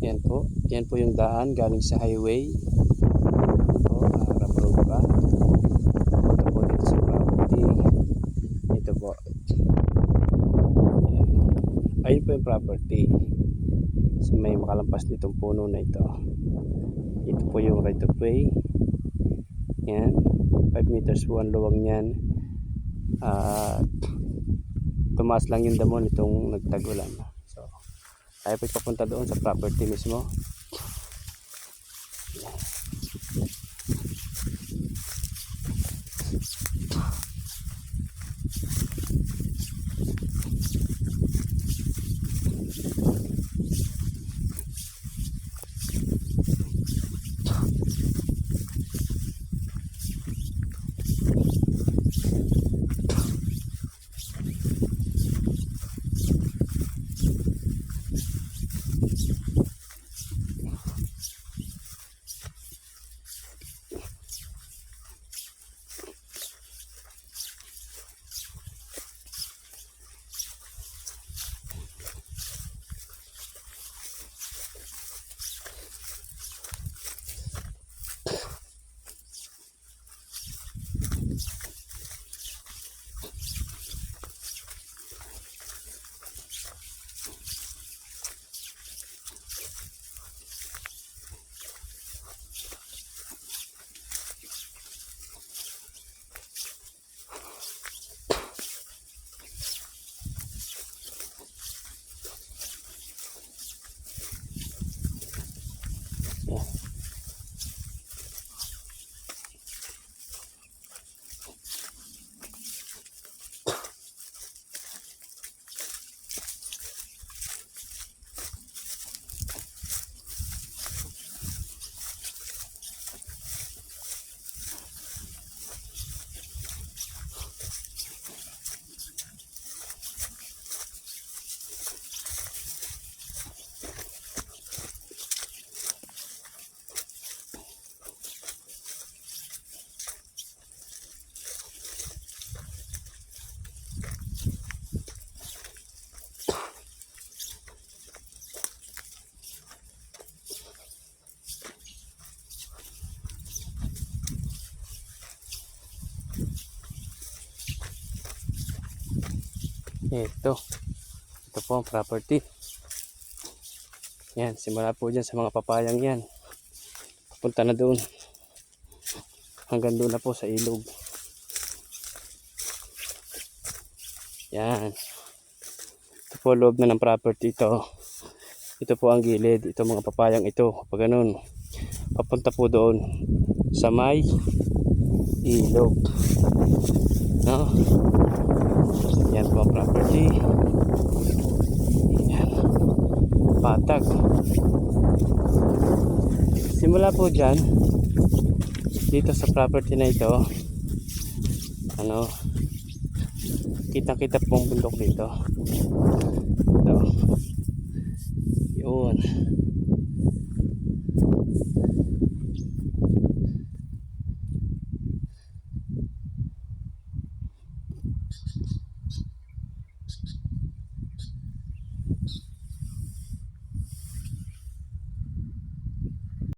Yan po. Yan po yung daan galing sa highway. O, harap road pa. Ito po dito sa property. Ito po. Yan. Ayun po yung property. So may makalampas nitong puno na ito. Ito po yung right of way. Yan. 5 meters po ang luwang niyan. Tumaas lang yung damo nitong nagtagulan. So tayo po papunta doon sa property mismo. Ito po ang property. Yan, simula po dyan sa mga papayang yan. Papunta na doon. Hanggang doon na po sa ilog. Yan. Ito po loob na ng property ito. Ito po ang gilid. Ito mga papayang ito. Pag ganun, papunta po doon sa may ilog. No? Yan po ang property. Yan. Patag. Simula po dyan, dito sa property na ito, kita-kita pong bundok dito. Ito. Yun.